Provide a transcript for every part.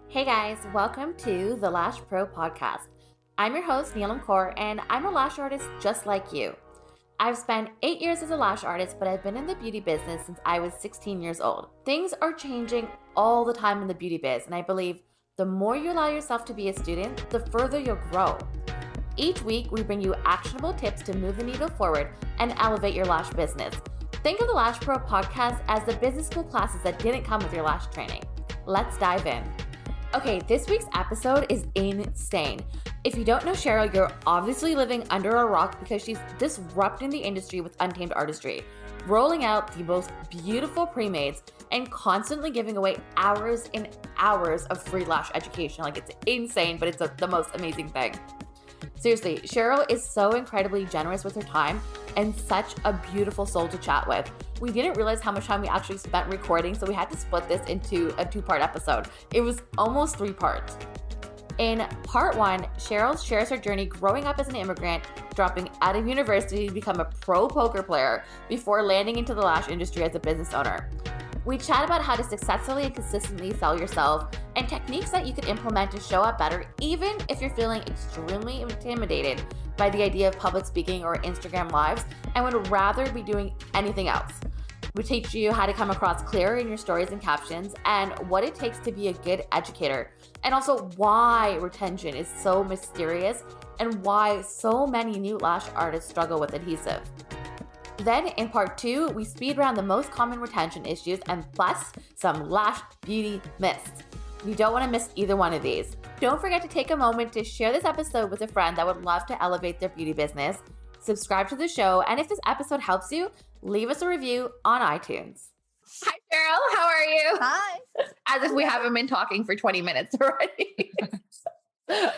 Hey guys, welcome to the Lash Pro podcast. I'm your host, Neelam Kaur, and I'm a lash artist just like you. I've spent 8 years as a lash artist, but I've been in the beauty business since I was 16 years old. Things are changing all the time in the beauty biz, and I believe the more you allow yourself to be a student, the further you'll grow. Each week, we bring you actionable tips to move the needle forward and elevate your lash business. Think of the Lash Pro podcast as the business school classes that didn't come with your lash training. Let's dive in. Okay, this week's episode is insane. If you don't know Cheryl, you're obviously living under a rock because she's disrupting the industry with Untamed artistry, rolling out the most beautiful pre-mades and constantly giving away hours and hours of free lash education. Like, it's insane, but it's the most amazing thing. Seriously, Cheryl is so incredibly generous with her time and such a beautiful soul to chat with. We didn't realize how much time we actually spent recording, so we had to split this into a 2-part episode. It was almost 3 parts. In part 1, Cheryl shares her journey growing up as an immigrant, dropping out of university to become a pro poker player before landing into the lash industry as a business owner. We chat about how to successfully and consistently sell yourself and techniques that you could implement to show up better, even if you're feeling extremely intimidated by the idea of public speaking or Instagram lives and would rather be doing anything else. We teach you how to come across clearer in your stories and captions and what it takes to be a good educator, and also why retention is so mysterious and why so many new lash artists struggle with adhesive. Then in part 2, we speed round the most common retention issues and bust some lash beauty myths. You don't want to miss either one of these. Don't forget to take a moment to share this episode with a friend that would love to elevate their beauty business. Subscribe to the show, and if this episode helps you, leave us a review on iTunes. Hi, Cheryl. How are you? Hi. As if we haven't been talking for 20 minutes already.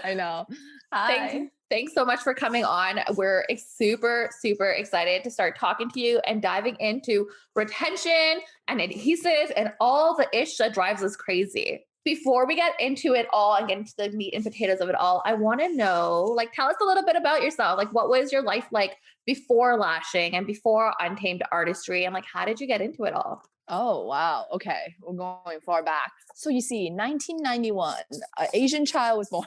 I know. Hi. Thanks so much for coming on. We're super, super excited to start talking to you and diving into retention and adhesives and all the ish that drives us crazy. Before we get into it all and get into the meat and potatoes of it all, I want to know, tell us a little bit about yourself. What was your life like before lashing and before Untamed artistry? And how did you get into it all? Oh, wow. Okay. We're going far back. So you see, 1991, an Asian child was born.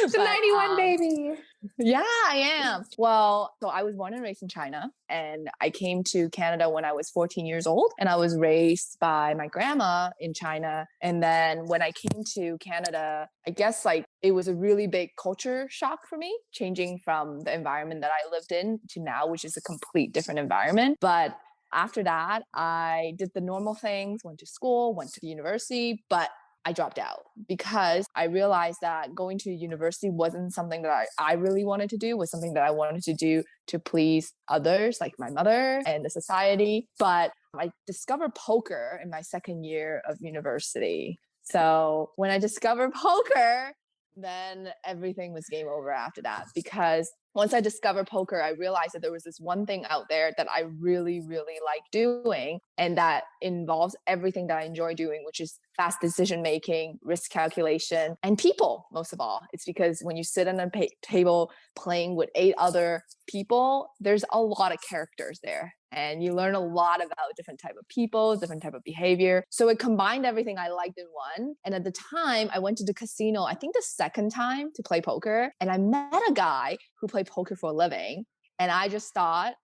The 91 baby. Yeah, I am. Well, so I was born and raised in China, and I came to Canada when I was 14 years old, and I was raised by my grandma in China. And then when I came to Canada, I guess it was a really big culture shock for me, changing from the environment that I lived in to now, which is a complete different environment. But after that, I did the normal things, went to school, went to university, but I dropped out because I realized that going to university wasn't something that I really wanted to do, was something that I wanted to do to please others, like my mother and the society. But I discovered poker in my second year of university. So when I discovered poker, then everything was game over after that, because once I discovered poker, I realized that there was this one thing out there that I really, really like doing, and that involves everything that I enjoy doing, which is fast decision making, risk calculation, and people, most of all. It's because when you sit on a table playing with 8 other people, there's a lot of characters there. And you learn a lot about different type of people, different type of behavior. So it combined everything I liked in one. And at the time, I went to the casino, I think the second time to play poker. And I met a guy who played poker for a living. And I just thought,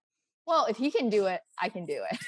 well, if he can do it, I can do it.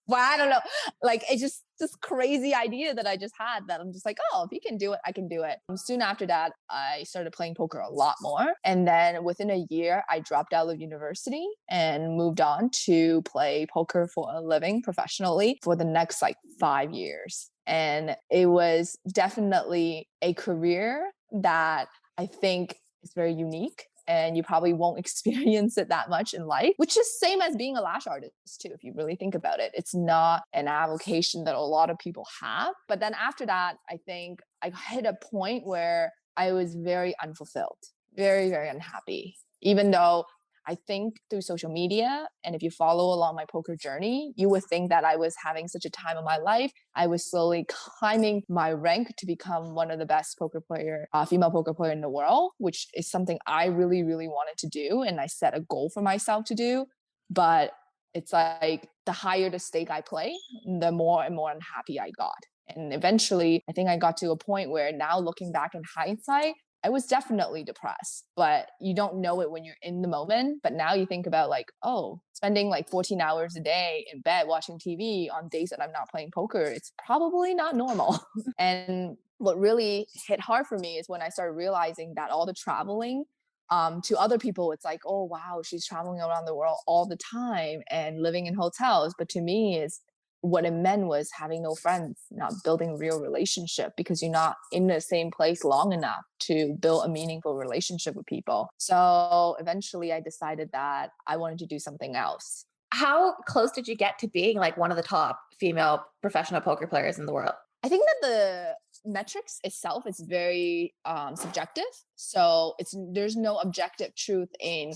Well, I don't know. It's just this crazy idea that I just had, that I'm just oh, if he can do it, I can do it. Soon after that, I started playing poker a lot more. And then within a year, I dropped out of university and moved on to play poker for a living professionally for the next 5 years. And it was definitely a career that I think is very unique. And you probably won't experience it that much in life, which is same as being a lash artist too, if you really think about it. It's not an avocation that a lot of people have. But then after that, I think I hit a point where I was very unfulfilled, very, very unhappy, even though I think through social media, and if you follow along my poker journey, you would think that I was having such a time of my life. I was slowly climbing my rank to become one of the best female poker player in the world, which is something I really, really wanted to do. And I set a goal for myself to do. But it's the higher the stake I play, the more and more unhappy I got. And eventually, I think I got to a point where now looking back in hindsight, I was definitely depressed, but you don't know it when you're in the moment. But now you think about like, oh, spending like 14 hours a day in bed watching TV on days that I'm not playing poker, it's probably not normal. And what really hit hard for me is when I started realizing that all the traveling, to other people, it's like, oh, wow, she's traveling around the world all the time and living in hotels. But to me, is what it meant was having no friends, not building real relationship because you're not in the same place long enough to build a meaningful relationship with people. So eventually I decided that I wanted to do something else. How close did you get to being like one of the top female professional poker players in the world? I think that the metrics itself is very subjective. So there's no objective truth in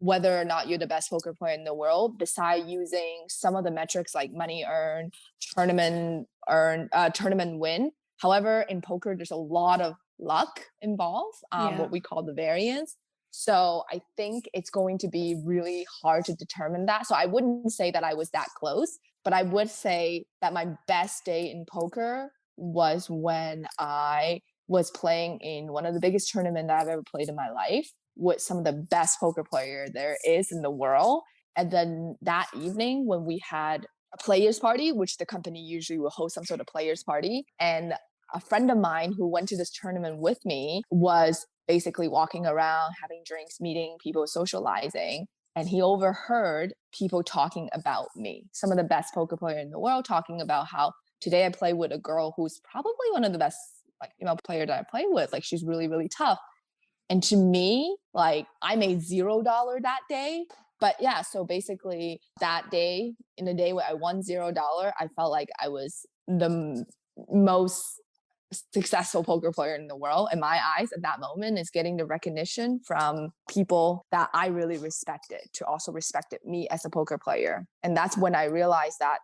whether or not you're the best poker player in the world, beside using some of the metrics like money earned, tournament win. However, in poker, there's a lot of luck involved, Yeah. what we call the variance. So I think it's going to be really hard to determine that. So I wouldn't say that I was that close, but I would say that my best day in poker was when I was playing in one of the biggest tournaments that I've ever played in my life with some of the best poker player there is in the world. And then that evening when we had a players party, which the company usually will host some sort of players party, and a friend of mine who went to this tournament with me was basically walking around, having drinks, meeting people, socializing. And he overheard people talking about me, some of the best poker player in the world, talking about how today I play with a girl who's probably one of the best like female player that I play with. Like she's really, really tough. And to me, like I made $0 that day. But yeah, so basically that day, in the day where I won $0, I felt like I was the most successful poker player in the world in my eyes at that moment, is getting the recognition from people that I really respected to also respected me as a poker player. And that's when I realized that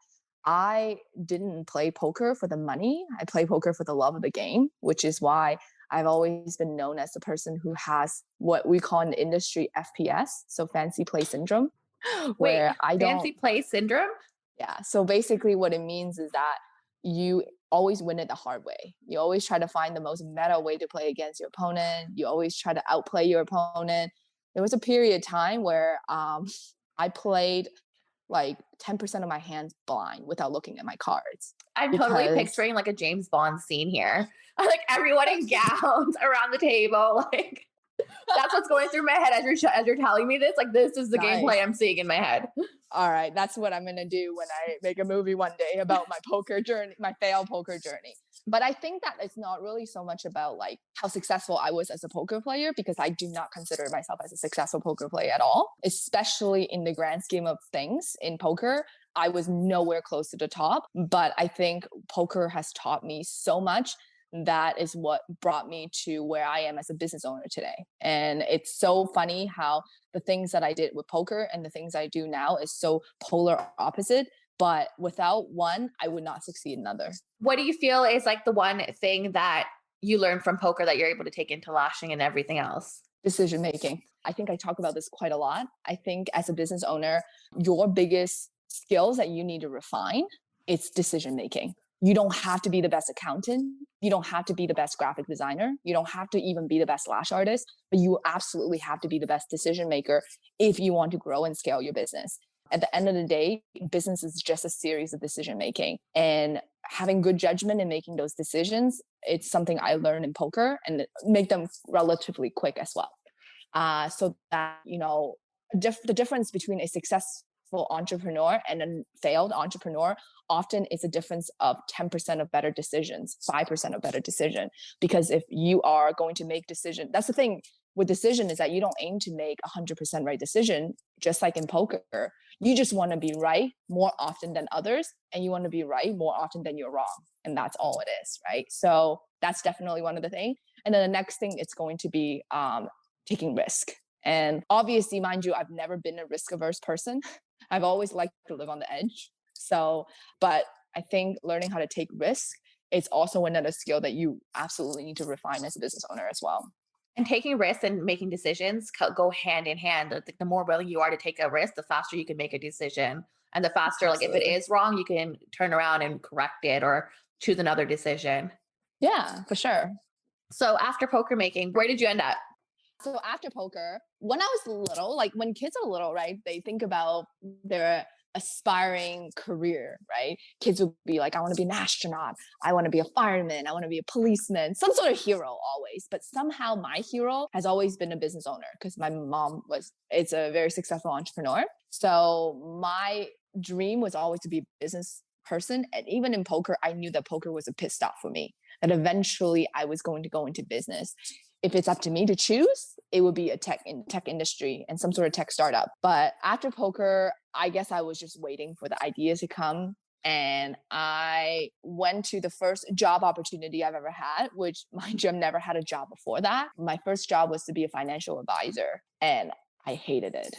I didn't play poker for the money. I play poker for the love of the game, which is why I've always been known as a person who has what we call in the industry FPS, so fancy play syndrome, Wait, where I don't fancy play syndrome? yeah. So basically, what it means is that you always win it the hard way. You always try to find the most meta way to play against your opponent. You always try to outplay your opponent. There was a period of time where I played like 10% of my hands blind without looking at my cards. I'm totally Because picturing like a James Bond scene here. Like everyone in gowns around the table. Like that's what's going through my head as you're telling me this. Like this is the gameplay nice. I'm seeing in my head. All right, that's what I'm going to do when I make a movie one day about my poker journey, my failed poker journey. But I think that it's not really so much about like how successful I was as a poker player, because I do not consider myself as a successful poker player at all, especially in the grand scheme of things in poker. I was nowhere close to the top, but I think poker has taught me so much. That is what brought me to where I am as a business owner today. And it's so funny how the things that I did with poker and the things I do now is so polar opposite. But without one, I would not succeed in another. What do you feel is like the one thing that you learned from poker that you're able to take into lashing and everything else? Decision making. I think I talk about this quite a lot. I think as a business owner, your biggest skills that you need to refine is decision making. You don't have to be the best accountant. You don't have to be the best graphic designer. You don't have to even be the best lash artist, but you absolutely have to be the best decision maker if you want to grow and scale your business. At the end of the day, business is just a series of decision making, and having good judgment and making those decisions, it's something I learned in poker, and make them relatively quick as well. So that, the difference between a successful entrepreneur and a failed entrepreneur often is a difference of 10% of better decisions, 5% of better decision. Because if you are going to make decision, that's the thing with decision, is that you don't aim to make 100% right decision. Just like in poker, you just want to be right more often than others, and you want to be right more often than you're wrong. And that's all it is, right? So that's definitely one of the things. And then the next thing, it's going to be taking risk. And obviously, mind you, I've never been a risk averse person. I've always liked to live on the edge. So, but I think learning how to take risk, it's also another skill that you absolutely need to refine as a business owner as well. And taking risks and making decisions go hand in hand. The more willing you are to take a risk, the faster you can make a decision. And the faster, like if it Absolutely. is wrong, you can turn around and correct it or choose another decision. Yeah, for sure. So after poker making, where did you end up? So after poker, when I was little, like when kids are little, right, they think about their aspiring career, right? Kids would be like, I want to be an astronaut. I want to be a fireman. I want to be a policeman, some sort of hero always. But somehow my hero has always been a business owner because my mom it's a very successful entrepreneur. So my dream was always to be a business person. And even in poker, I knew that poker was a pit stop for me, that eventually I was going to go into business. If it's up to me to choose, it would be a tech industry and some sort of tech startup. But after poker, I guess I was just waiting for the ideas to come. And I went to the first job opportunity I've ever had, which mind you, I've never had a job before that. My first job was to be a financial advisor, and I hated it.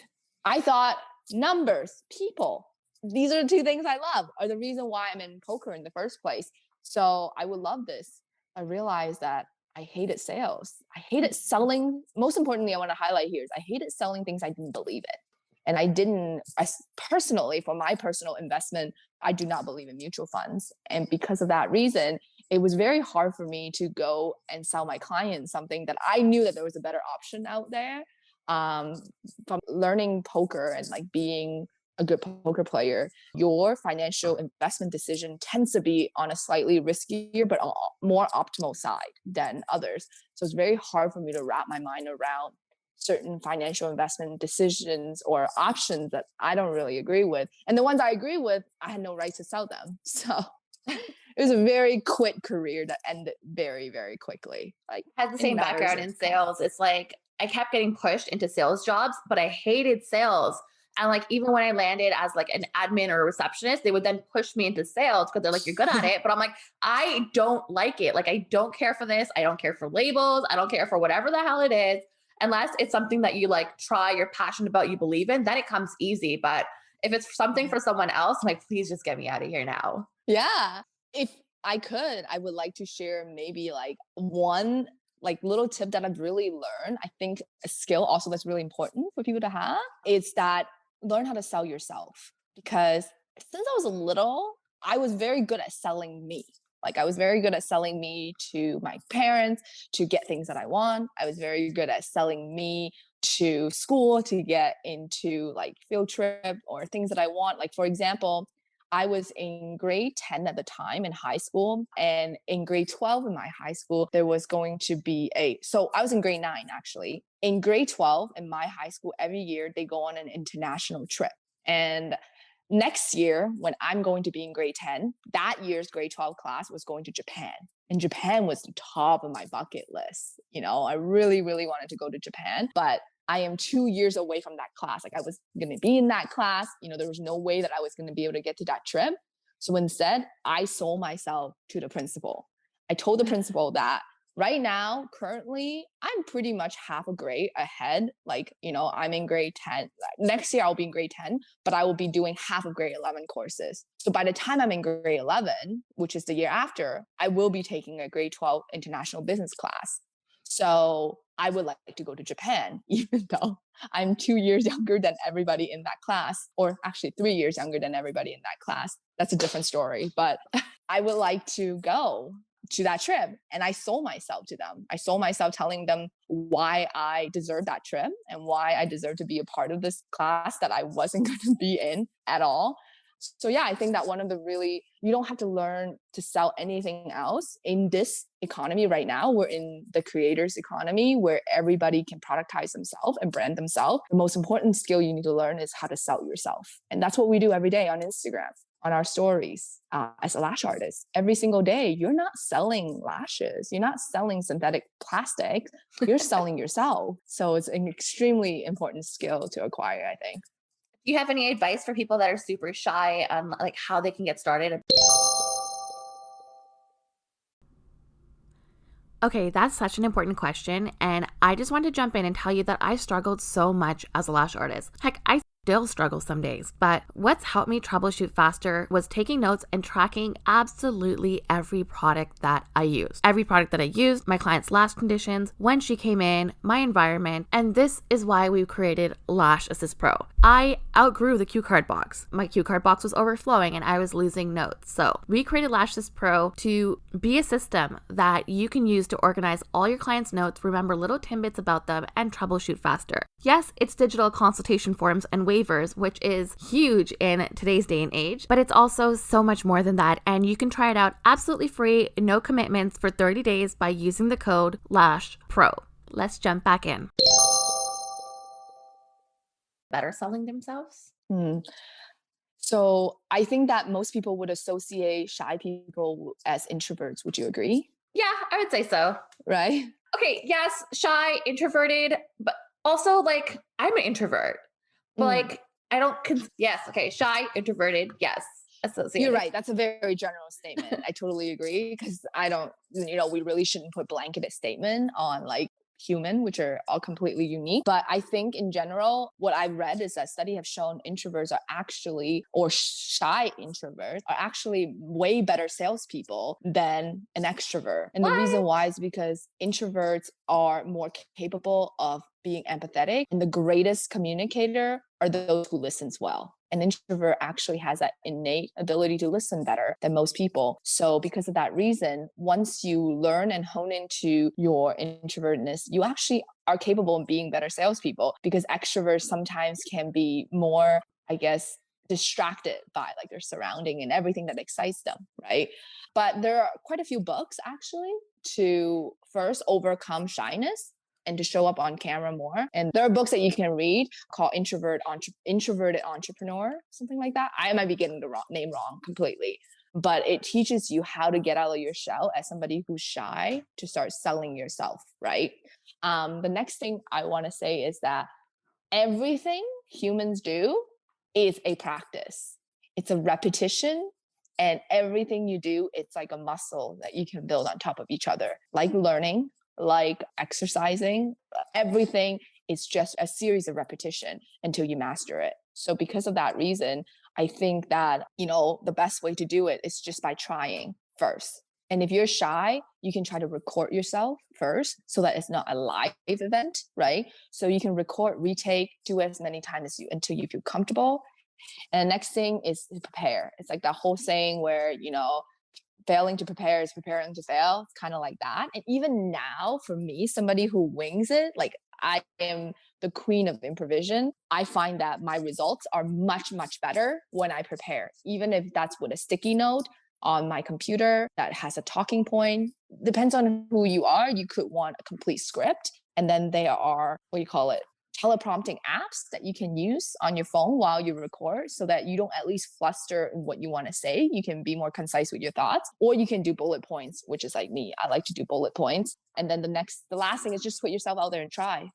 I thought numbers, people, these are the two things I love, are the reason why I'm in poker in the first place. So I would love this. I realized that I hated sales. I hated selling. Most importantly, I want to highlight here is I hated selling things I didn't believe in. And I personally, for my personal investment, I do not believe in mutual funds. And because of that reason, it was very hard for me to go and sell my clients something that I knew that there was a better option out there. From learning poker and like being a good poker player, your financial investment decision tends to be on a slightly riskier but more optimal side than others. So it's very hard for me to wrap my mind around certain financial investment decisions or options that I don't really agree with. And the ones I agree with, I had no right to sell them. So it was a very quick career that ended very, very quickly. Like, I had the same background in sales. It's like I kept getting pushed into sales jobs, but I hated sales. And like even when I landed as like an admin or a receptionist, they would then push me into sales because they're like, you're good at it. But I'm like, I don't like it. Like I don't care for this. I don't care for labels. I don't care for whatever the hell it is. Unless it's something that you like try, you're passionate about, you believe in, then it comes easy. But if it's something for someone else, I'm like, please just get me out of here now. Yeah. If I could, I would like to share maybe like one like little tip that I've really learned. I think a skill also that's really important for people to have is that learn how to sell yourself. Because since I was little, I was very good at selling me. Like I was very good at selling me to my parents to get things that I want. I was very good at selling me to school to get into like field trip or things that I want. Like for example, I was in grade 10 at the time in high school, and in grade 12 in my high school, there was going to be so I was in grade 9 actually. In grade 12 in my high school, every year they go on an international trip. And next year, when I'm going to be in grade 10, that year's grade 12 class was going to Japan. And Japan was the top of my bucket list. You know, I really, really wanted to go to Japan, but I am 2 years away from that class. Like I was going to be in that class. You know, there was no way that I was going to be able to get to that trip. So instead, I sold myself to the principal. I told the principal that right now, currently, I'm pretty much half a grade ahead. Like, you know, I'm in grade 10. Next year, I'll be in grade 10, but I will be doing half of grade 11 courses. So by the time I'm in grade 11, which is the year after, I will be taking a grade 12 international business class. So I would like to go to Japan, even though I'm 2 years younger than everybody in that class, or actually 3 years younger than everybody in that class. That's a different story, but I would like to go to that trip. And I sold myself to them. I sold myself telling them why I deserve that trip and why I deserve to be a part of this class that I wasn't going to be in at all. So yeah, I think that one of the you don't have to learn to sell anything else in this economy right now. We're in the creators economy where everybody can productize themselves and brand themselves. The most important skill you need to learn is how to sell yourself. And that's what we do every day on Instagram, on our stories as a lash artist. Every single day, you're not selling lashes. You're not selling synthetic plastic. You're selling yourself. So it's an extremely important skill to acquire, I think. Do you have any advice for people that are super shy on like how they can get started? Okay, that's such an important question. And I just wanted to jump in and tell you that I struggled so much as a lash artist. Heck, I still struggle some days. But what's helped me troubleshoot faster was taking notes and tracking absolutely every product that I used. Every product that I used, my client's lash conditions, when she came in, my environment, and this is why we created Lash Assist Pro. I outgrew the cue card box. My cue card box was overflowing and I was losing notes. So we created Lash Assist Pro to be a system that you can use to organize all your clients' notes, remember little tidbits about them, and troubleshoot faster. Yes, it's digital consultation forms and waivers, which is huge in today's day and age, but it's also so much more than that. And you can try it out absolutely free, no commitments for 30 days by using the code LASHPRO. Let's jump back in. Better selling themselves? So I think that most people would associate shy people as introverts. Would you agree? Yeah, I would say so. Right? Okay, yes, shy, introverted, but also like I'm an introvert, but like I don't, yes, okay, shy, introverted, yes, associated. You're right. That's a very general statement. I totally agree because I don't, we really shouldn't put blanketed statement on like human, which are all completely unique. But I think in general, what I've read is that studies have shown introverts are actually, or shy introverts are actually way better salespeople than an extrovert. And the reason why is because introverts are more capable of being empathetic, and the greatest communicator are those who listens well. An introvert actually has that innate ability to listen better than most people. So because of that reason, once you learn and hone into your introvertedness, you actually are capable of being better salespeople, because extroverts sometimes can be more, I guess, distracted by like their surrounding and everything that excites them, right? But there are quite a few books actually to first overcome shyness and to show up on camera more. And there are books that you can read called Introverted Entrepreneur, something like that. I might be getting the name wrong completely, but it teaches you how to get out of your shell as somebody who's shy to start selling yourself, right? The next thing I want to say is that everything humans do is a practice. It's a repetition. And everything you do, it's like a muscle that you can build on top of each other, like learning, like exercising. Everything is just a series of repetition until you master it. So because of that reason, I think that, the best way to do it is just by trying first. And if you're shy, you can try to record yourself first so that it's not a live event, right? So you can record, retake, do as many times until you feel comfortable. And the next thing is to prepare. It's like that whole saying where, failing to prepare is preparing to fail. It's kind of like that. And even now, for me, somebody who wings it, like I am the queen of improvisation, I find that my results are much, much better when I prepare, even if that's with a sticky note on my computer that has a talking point. Depends on who you are. You could want a complete script. And then there are, teleprompting apps that you can use on your phone while you record so that you don't at least fluster in what you want to say. You can be more concise with your thoughts, or you can do bullet points, which is like me. I like to do bullet points. And then the last thing is just put yourself out there and try,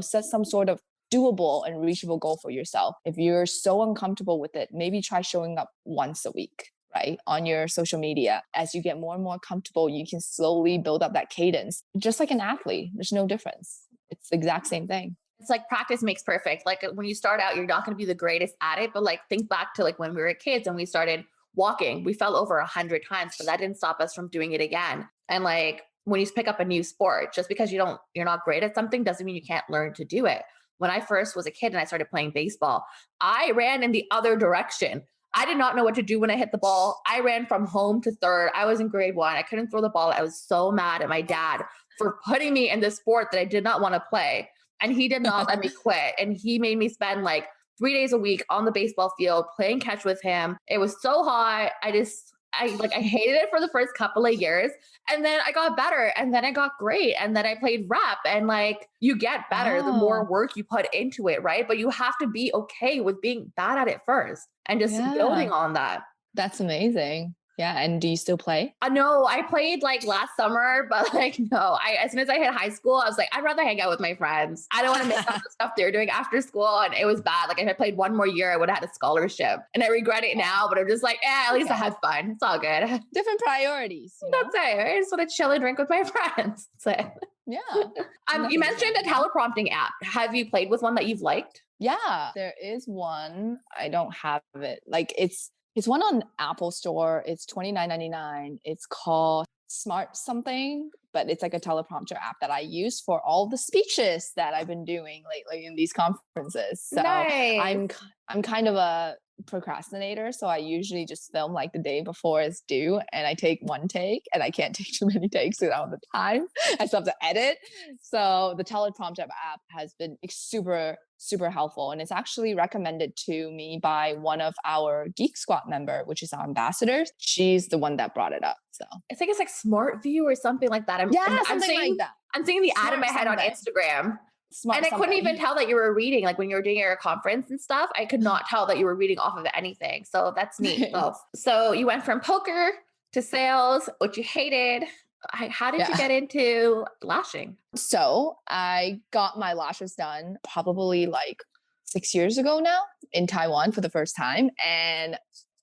set some sort of doable and reachable goal for yourself. If you're so uncomfortable with it, maybe try showing up once a week, right, on your social media. As you get more and more comfortable, you can slowly build up that cadence. Just like an athlete, there's no difference. It's the exact same thing. It's like practice makes perfect. Like when you start out, you're not going to be the greatest at it, but like think back to like when we were kids and we started walking, we fell over 100 times, but that didn't stop us from doing it again. And like when you pick up a new sport, just because you're not great at something doesn't mean you can't learn to do it. When I first was a kid and I started playing baseball, I ran in the other direction. I did not know what to do when I hit the ball. I ran from home to third. I was in grade 1. I couldn't throw the ball. I was so mad at my dad for putting me in this sport that I did not want to play. And he did not let me quit. And he made me spend like 3 days a week on the baseball field playing catch with him. It was so hot. I hated it for the first couple of years. And then I got better. And then I got great. And then I played rep. And like you get better the more work you put into it, right? But you have to be okay with being bad at it first and just building on that. That's amazing. Yeah. And do you still play? No, I played like last summer, but like, no, as soon as I hit high school, I was like, I'd rather hang out with my friends. I don't want to miss out the stuff they're doing after school. And it was bad. Like if I played one more year, I would have had a scholarship, and I regret it now, but I'm just like, at least I had fun. It's all good. Different priorities. That's it. I just want to chill and drink with my friends. That's it. Yeah. You mentioned a teleprompting app. Have you played with one that you've liked? Yeah, there is one. I don't have it. Like it's one on Apple Store. It's $29.99. It's called Smart something, but it's like a teleprompter app that I use for all the speeches that I've been doing lately in these conferences. So Nice. I'm kind of a procrastinator, so I usually just film like the day before it's due, and I take one take, and I can't take too many takes without the time. I still have to edit. So the teleprompter app has been super helpful, and it's actually recommended to me by one of our Geek Squad member, which is our ambassadors. She's the one that brought it up. So I think it's like Smart View or something like that. yeah, I'm something seeing like that. I'm seeing the ad in Smart my head on something. Instagram. Smart And I couldn't something. even tell that you were reading, like when you were doing your conference and stuff. I could not tell that you were reading off of anything. So that's neat. So you went from poker to sales, which you hated. How did you Yeah. get into lashing? So I got my lashes done probably like 6 years ago now in Taiwan for the first time. And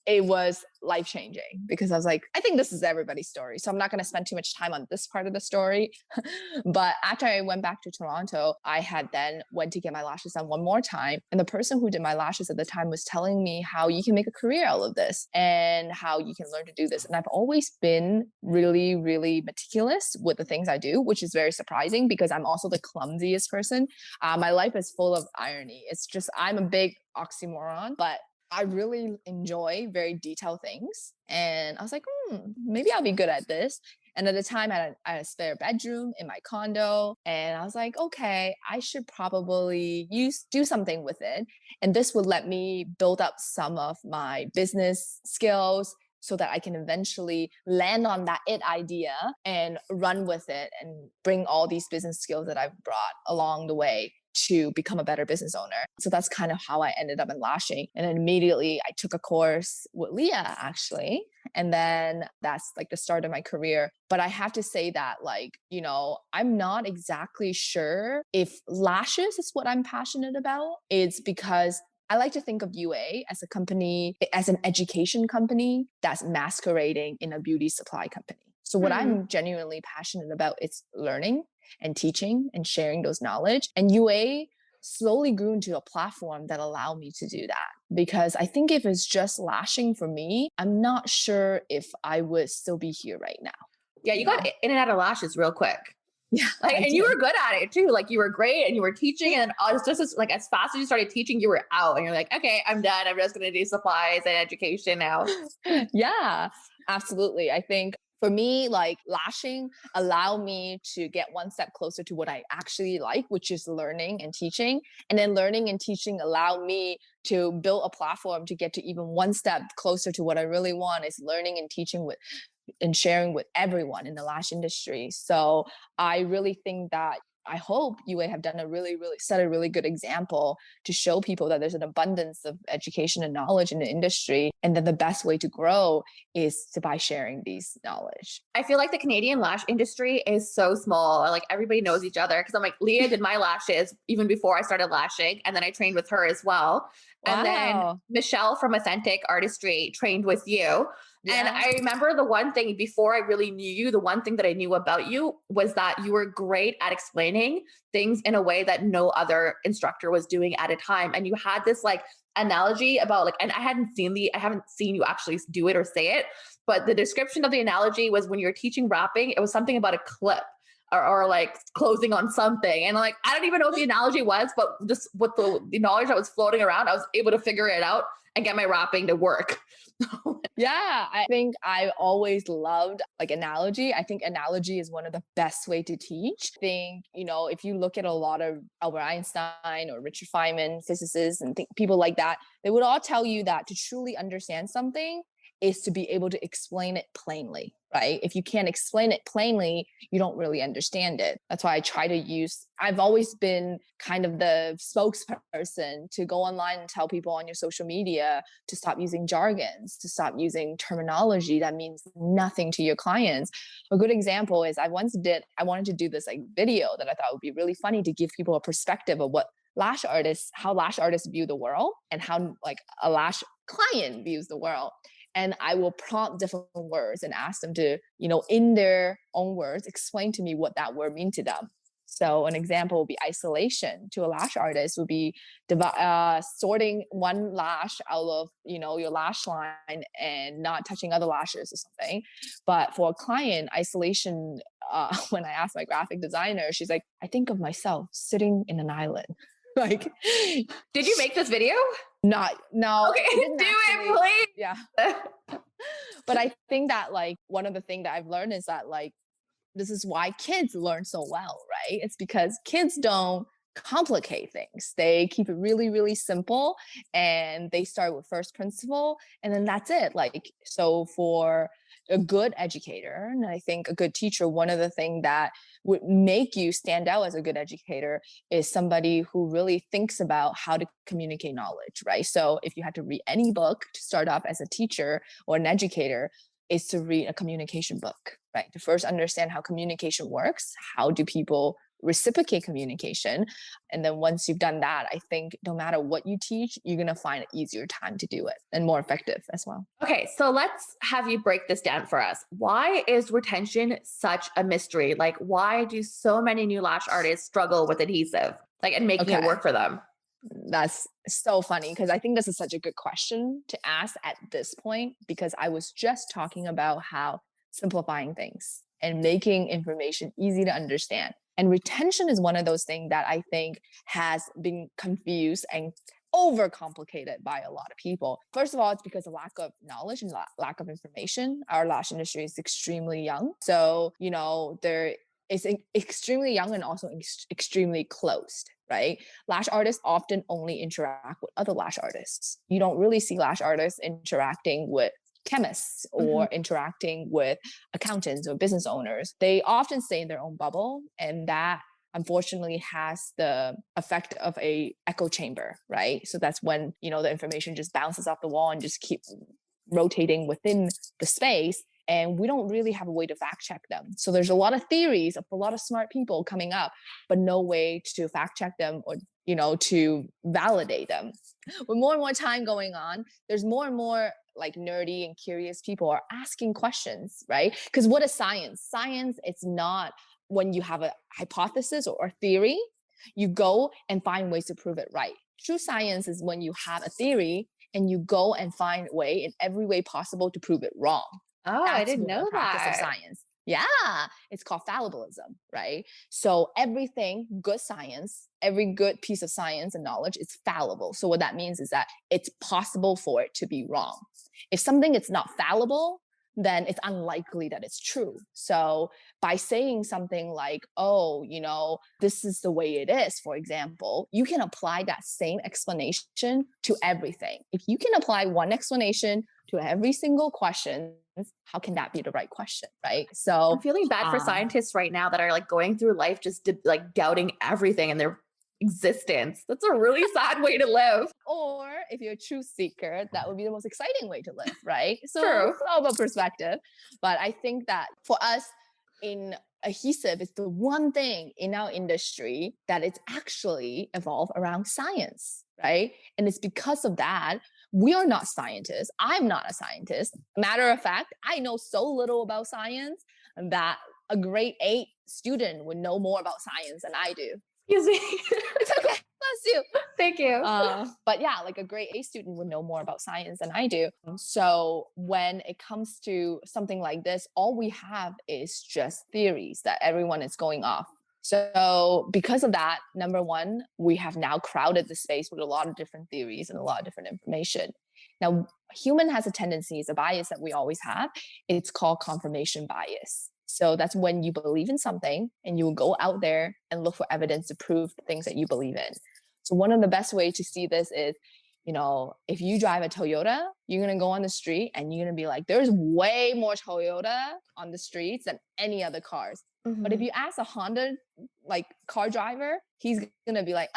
it was life changing because I was like, I think this is everybody's story. So I'm not going to spend too much time on this part of the story. But after I went back to Toronto, I had then went to get my lashes done one more time. And the person who did my lashes at the time was telling me how you can make a career out of this and how you can learn to do this. And I've always been really meticulous with the things I do, which is very surprising because I'm also the clumsiest person. My life is full of irony. It's just, I'm a big oxymoron, but I really enjoy very detailed things. And I was like, maybe I'll be good at this. And at the time, I had a spare bedroom in my condo. And I was like, okay, I should probably do something with it. And this would let me build up some of my business skills so that I can eventually land on that idea and run with it and bring all these business skills that I've brought along the way to become a better business owner. So that's kind of how I ended up in lashing. And then immediately I took a course with Leah, actually. And then that's like the start of my career. But I have to say that, like, I'm not exactly sure if lashes is what I'm passionate about. It's because I like to think of UA as a company, as an education company that's masquerading in a beauty supply company. So what I'm genuinely passionate about is learning and teaching and sharing those knowledge. And UA slowly grew into a platform that allowed me to do that. Because I think if it's just lashing for me, I'm not sure if I would still be here right now. Yeah, you got in and out of lashes real quick. Yeah. And you were good at it too. Like you were great and you were teaching, and it's just as fast as you started teaching, you were out and you're like, okay, I'm done. I'm just going to do supplies and education now. Yeah, absolutely. I think for me, like lashing allowed me to get one step closer to what I actually like, which is learning and teaching. And then learning and teaching allowed me to build a platform to get to even one step closer to what I really want, is learning and teaching with and sharing with everyone in the lash industry. So I really think that I hope UA have done set a really good example to show people that there's an abundance of education and knowledge in the industry. And then the best way to grow is by sharing these knowledge. I feel like the Canadian lash industry is so small. Like everybody knows each other. Cause I'm like, Leah did my lashes even before I started lashing. And then I trained with her as well. And then Michelle from Authentic Artistry trained with you. Yeah. And I remember the one thing before I really knew you, the one thing that I knew about you was that you were great at explaining things in a way that no other instructor was doing at a time. And you had this like analogy about like, and I haven't seen you actually do it or say it, but the description of the analogy was when you're teaching wrapping, it was something about a clip. Or like closing on something. And like, I don't even know what the analogy was, but just with the knowledge that was floating around, I was able to figure it out and get my wrapping to work. Yeah, I think I always loved like analogy. I think analogy is one of the best way to teach. I think, if you look at a lot of Albert Einstein or Richard Feynman, physicists and people like that, they would all tell you that to truly understand something is to be able to explain it plainly, right? If you can't explain it plainly, you don't really understand it. That's why I've always been kind of the spokesperson to go online and tell people on your social media to stop using jargons, to stop using terminology that means nothing to your clients. A good example is I wanted to do this like video that I thought would be really funny to give people a perspective of how lash artists view the world and how like a lash client views the world. And I will prompt different words and ask them to, in their own words, explain to me what that word means to them. So an example would be isolation. To a lash artist would be sorting one lash out of, your lash line and not touching other lashes or something. But for a client, isolation, when I asked my graphic designer, she's like, I think of myself sitting in an island. Like, did you make this video? No. Okay, do it, please. Yeah. But I think that like one of the things that I've learned is that like, this is why kids learn so well, right? It's because kids don't complicate things. They keep it really, really simple, and they start with first principle, and then that's it. Like, so for a good educator, and I think a good teacher, one of the things that would make you stand out as a good educator is somebody who really thinks about how to communicate knowledge, right? So if you had to read any book to start off as a teacher or an educator, is to read a communication book, right? To first understand how communication works. How do people reciprocate communication? And then once you've done that, I think no matter what you teach, you're going to find an easier time to do it and more effective as well. Okay, so let's have you break this down for us. Why is retention such a mystery? Like, why do so many new lash artists struggle with adhesive, like, and making it work for them? That's so funny, because I think this is such a good question to ask at this point, because I was just talking about how simplifying things and making information easy to understand. And retention is one of those things that I think has been confused and overcomplicated by a lot of people. First of all, it's because of lack of knowledge and lack of information. Our lash industry is extremely young. So, there is extremely young and also extremely closed, right? Lash artists often only interact with other lash artists. You don't really see lash artists interacting with chemists or interacting with accountants or business owners. They often stay in their own bubble, and that unfortunately has the effect of a echo chamber, right? So that's when, the information just bounces off the wall and just keep rotating within the space. And we don't really have a way to fact check them. So there's a lot of theories of a lot of smart people coming up, but no way to fact check them or, to validate them. With more and more time going on, there's more and more like nerdy and curious people are asking questions, right? Because what is science? Science, it's not when you have a hypothesis or theory, you go and find ways to prove it right. True science is when you have a theory and you go and find a way in every way possible to prove it wrong. Oh, I didn't know practice that. Of science. Yeah, it's called fallibilism, right? So everything, good science, every good piece of science and knowledge is fallible. So what that means is that it's possible for it to be wrong. If something is not fallible, then it's unlikely that it's true. So by saying something like, oh, this is the way it is, for example, you can apply that same explanation to everything. If you can apply one explanation to every single question, how can that be the right question, right? So I'm feeling bad for scientists right now that are like going through life just like doubting everything in their existence. That's a really sad way to live. Or if you're a truth seeker, that would be the most exciting way to live, right? So True. It's all about perspective. But I think that for us in adhesive, it's the one thing in our industry that it's actually evolved around science, right? And it's because of that, we are not scientists. I'm not a scientist. Matter of fact, I know so little about science that a grade 8 student would know more about science than I do. Excuse me. It's okay. Bless you. Thank you. But yeah, like a grade A student would know more about science than I do. So when it comes to something like this, all we have is just theories that everyone is going off. So because of that, number one, we have now crowded the space with a lot of different theories and a lot of different information. Now, human has a tendency, it's a bias that we always have. It's called confirmation bias. So that's when you believe in something and you will go out there and look for evidence to prove the things that you believe in. So one of the best ways to see this is, if you drive a Toyota, you're going to go on the street and you're going to be like, there's way more Toyota on the streets than any other cars. But if you ask a Honda car driver, he's going to be like,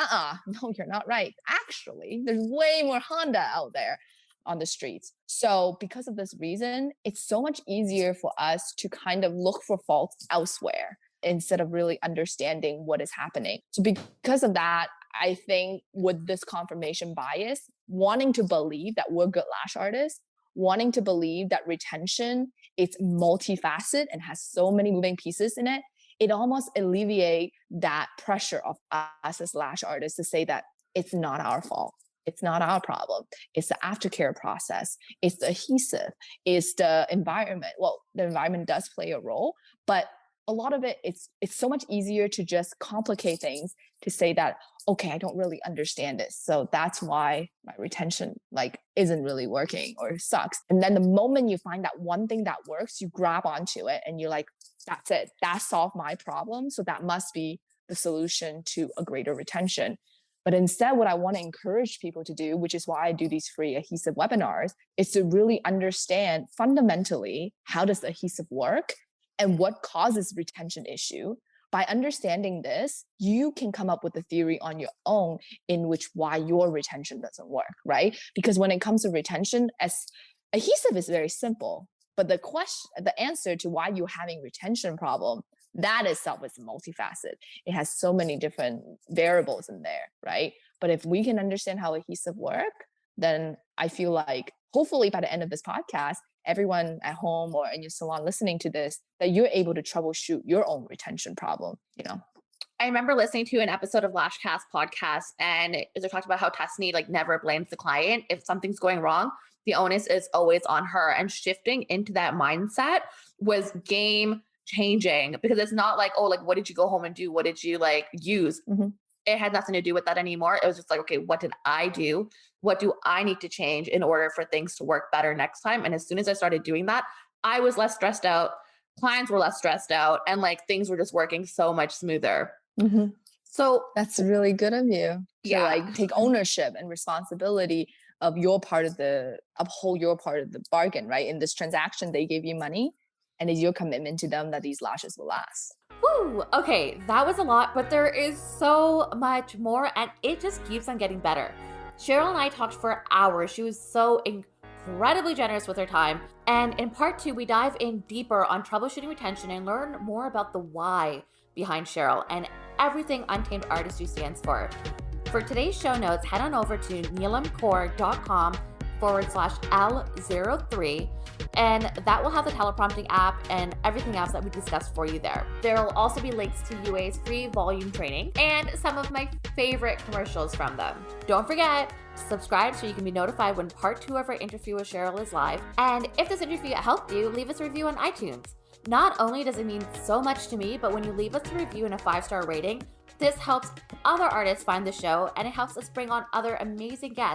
no, you're not right. Actually, there's way more Honda out there on the streets. So because of this reason, it's so much easier for us to kind of look for faults elsewhere instead of really understanding what is happening. So because of that, I think with this confirmation bias, wanting to believe that we're good lash artists, wanting to believe that retention is multifaceted and has so many moving pieces in it, it almost alleviate that pressure of us as lash artists to say that it's not our fault. It's not our problem. It's the aftercare process. It's the adhesive. It's the environment. Well, the environment does play a role, but a lot of it's so much easier to just complicate things to say that, okay, I don't really understand this. So that's why my retention like isn't really working or sucks. And then the moment you find that one thing that works, you grab onto it and you're like, that's it. That solved my problem. So that must be the solution to a greater retention. But instead, what I want to encourage people to do, which is why I do these free adhesive webinars, is to really understand fundamentally how does the adhesive work and what causes retention issue. By understanding this, you can come up with a theory on your own in which why your retention doesn't work, right? Because when it comes to retention, as adhesive is very simple, but the answer to why you're having retention problem, that itself is multifaceted. It has so many different variables in there, right? But if we can understand how adhesive work, then I feel like hopefully by the end of this podcast, everyone at home or in your salon listening to this, that you're able to troubleshoot your own retention problem, you know? I remember listening to an episode of Lashcast podcast, and they talked about how Tessney like never blames the client. If something's going wrong, the onus is always on her. And shifting into that mindset was game changing, because it's not like, oh, like, what did you go home and do? What did you like use? Mm-hmm. It had nothing to do with that anymore. It was just like, okay, what did I do? What do I need to change in order for things to work better next time? And as soon as I started doing that, I was less stressed out. Clients were less stressed out, and like things were just working so much smoother. Mm-hmm. So that's really good of you to like take ownership and responsibility of your part of uphold your part of the bargain, right? In this transaction, they gave you money, and it's your commitment to them that these lashes will last. Woo! Okay, that was a lot, but there is so much more, and it just keeps on getting better. Cheryl and I talked for hours. She was so incredibly generous with her time. And in part 2, we dive in deeper on troubleshooting retention and learn more about the why behind Cheryl and everything Untamed Artistry stands for. For today's show notes, head on over to neelamcore.com/L03, and that will have the teleprompting app and everything else that we discussed for you there. There will also be links to UA's free volume training and some of my favorite commercials from them. Don't forget to subscribe so you can be notified when part 2 of our interview with Cheryl is live. And if this interview helped you, leave us a review on iTunes. Not only does it mean so much to me, but when you leave us a review and a 5-star rating, this helps other artists find the show, and it helps us bring on other amazing guests